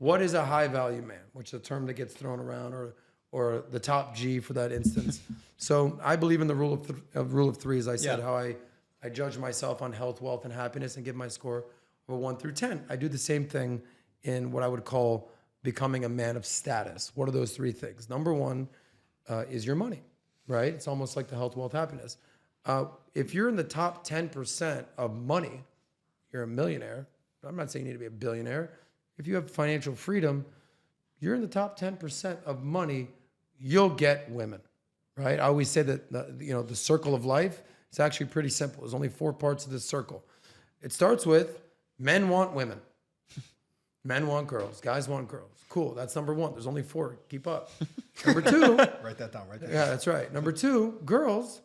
what is a high value man, which is a term that gets thrown around, or the top G for that instance. So I believe in the rule of three, as I said, how I judge myself on health, wealth, and happiness and give my score of 1 through 10. I do the same thing in what I would call becoming a man of status. What are those 3 things? Number 1 is your money, right? It's almost like the health, wealth, happiness. If you're in the top 10% of money, you're a millionaire. I'm not saying you need to be a billionaire. If you have financial freedom, you're in the top 10% of money, you'll get women, right? I always say that the circle of life, it's actually pretty simple. There's only 4 parts of this circle. It starts with men want women. Men want girls. Guys want girls. Cool. That's number 1. There's only 4. Keep up. Number 2. Write that down. Yeah, that's right. Number 2, girls.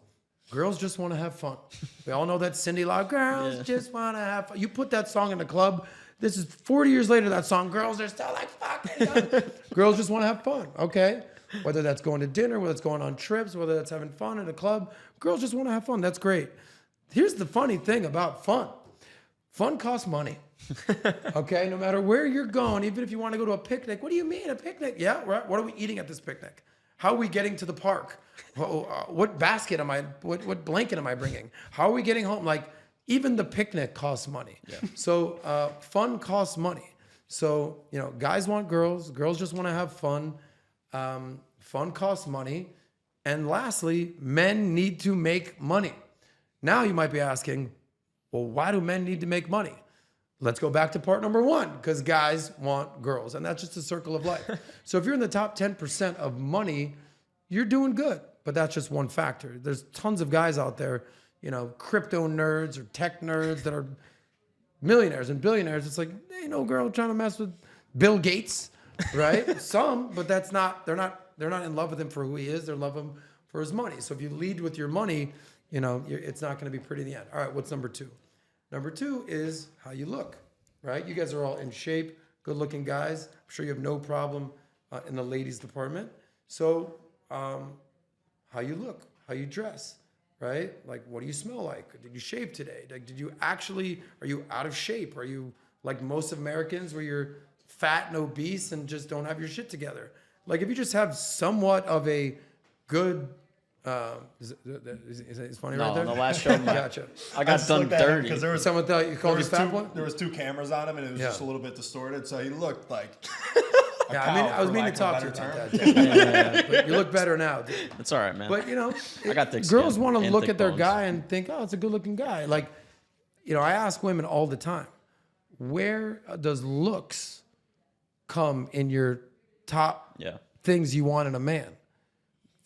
Girls just want to have fun. We all know that Cindy Lau, girls just want to have fun. You put that song in the club. This is 40 years later, that song. Girls are still like, fucking. Girls just want to have fun. Okay. Whether that's going to dinner, whether it's going on trips, whether that's having fun at a club. Girls just want to have fun. That's great. Here's the funny thing about fun. Fun costs money. Okay. No matter where you're going, even if you want to go to a picnic. What do you mean a picnic? Yeah. What are we eating at this picnic? How are we getting to the park? What basket am I, what blanket am I bringing? How are we getting home? Like, even the picnic costs money. Yeah. So fun costs money. So, guys want girls. Girls just want to have fun. Fun costs money. And lastly, men need to make money. Now you might be asking, well, why do men need to make money? Let's go back to part number 1, because guys want girls. And that's just a circle of life. So if you're in the top 10% of money, you're doing good. But that's just one factor. There's tons of guys out there, crypto nerds or tech nerds that are millionaires and billionaires. It's like, ain't no girl trying to mess with Bill Gates, right? Some, but that's not, they're not in love with him for who he is. They're in love with him for his money. So if you lead with your money, it's not going to be pretty in the end. All right, what's number 2? Number 2 is how you look, right? You guys are all in shape, good-looking guys. I'm sure you have no problem in the ladies' department. So how you look, how you dress, right? Like, what do you smell like? Did you shave today? Like, are you out of shape? Are you like most Americans where you're fat and obese and just don't have your shit together? Like, if you just have somewhat of a good... is it funny right there? No, on the last show, gotcha. I got done dirty. Because there was someone thought you called you fat boy. There was 2 cameras on him, and it was just a little bit distorted, so he looked like. I was meaning to talk to you about that. But you look better now, dude. It's all right, man. But I got thick girls skin want to and look thick at their bones. guy and think, oh, it's a good-looking guy. Like, I ask women all the time, where does looks come in your top things you want in a man?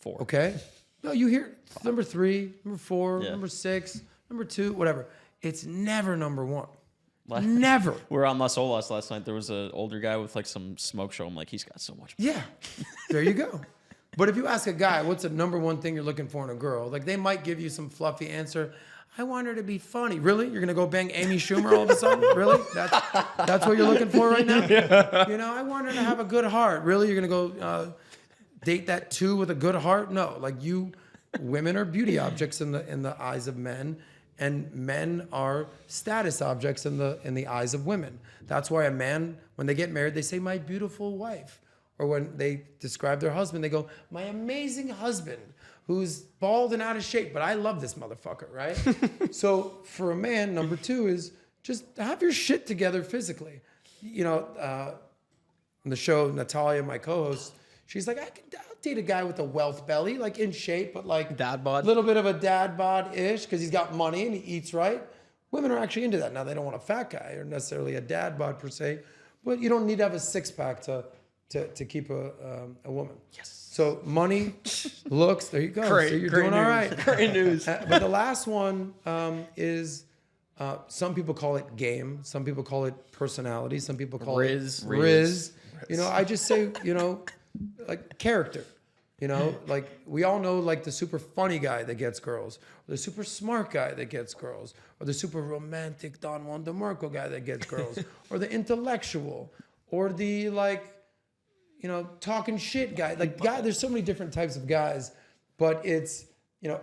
4. Okay. No, you hear number 3, number 4, number 6, number 2, whatever. It's never number 1. Never. We were on Las Olas last night. There was an older guy with like some smoke show. I'm like, he's got so much. Yeah. There you go. But if you ask a guy, what's the number 1 thing you're looking for in a girl? Like, they might give you some fluffy answer. I want her to be funny. Really? You're going to go bang Amy Schumer all of a sudden? Really? That's what you're looking for right now? Yeah. I want her to have a good heart. Really? You're going to go date that 2 with a good heart? No. Like, women are beauty objects in the eyes of men, and men are status objects in the eyes of women. That's why a man, when they get married, they say, my beautiful wife. Or when they describe their husband, they go, my amazing husband, who's bald and out of shape, but I love this motherfucker, right? So for a man, number 2 is just have your shit together physically. On the show, Natalia, my co-host, she's like, I'll date a guy with a wealth belly, like in shape, but like dad bod, a little bit of a dad bod-ish, because he's got money and he eats right. Women are actually into that. Now, they don't want a fat guy or necessarily a dad bod per se, but you don't need to have a 6-pack to keep a woman. Yes. So money, looks, there you go. Great, so you're great doing news. all right. Great news. But the last one is, some people call it game. Some people call it personality. Some people call it Riz. I just say, like character. Like we all know, like the super funny guy that gets girls, or the super smart guy that gets girls, or the super romantic Don Juan DeMarco guy that gets girls, or the intellectual, or the talking shit guy. Like there's so many different types of guys, but it's,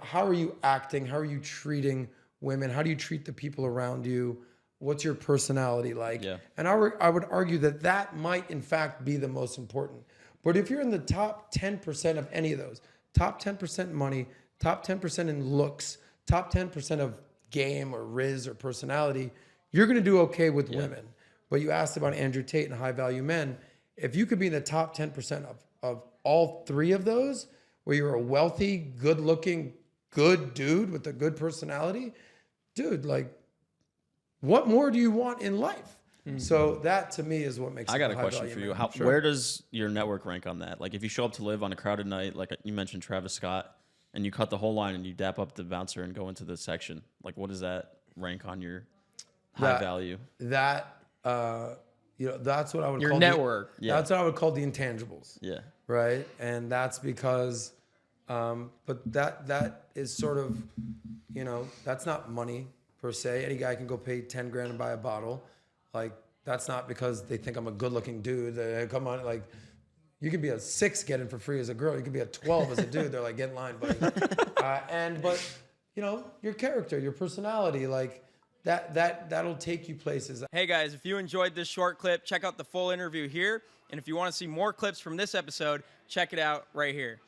how are you acting? How are you treating women? How do you treat the people around you? what's your personality like? Yeah. And I would argue that that might in fact be the most important. But if you're in the top 10% of any of those, top 10% money, top 10% in looks, top 10% of game or riz or personality, you're going to do okay with women. But you asked about Andrew Tate and high value men. If you could be in the top 10% of all three of those, where you're a wealthy, good looking, good dude with a good personality, dude, like, what more do you want in life? So that to me is what makes. I got a question for you. Sure. Where does your network rank on that? Like, if you show up to live on a crowded night, like you mentioned Travis Scott, and you cut the whole line and you dap up the bouncer and go into the section, like, what does that rank on your high value? That that's what I would Your call network. That's what I would call the intangibles. Yeah. Right, and that's because, but that is sort of, that's not money per se. Any guy can go pay 10 grand and buy a bottle. Like, that's not because they think I'm a good looking dude. They come on, like, you could be a 6 getting for free as a girl. You could be a 12 as a dude. They're like, get in line, buddy. But your character, your personality, like that'll take you places. Hey guys, if you enjoyed this short clip, check out the full interview here. And if you want to see more clips from this episode, check it out right here.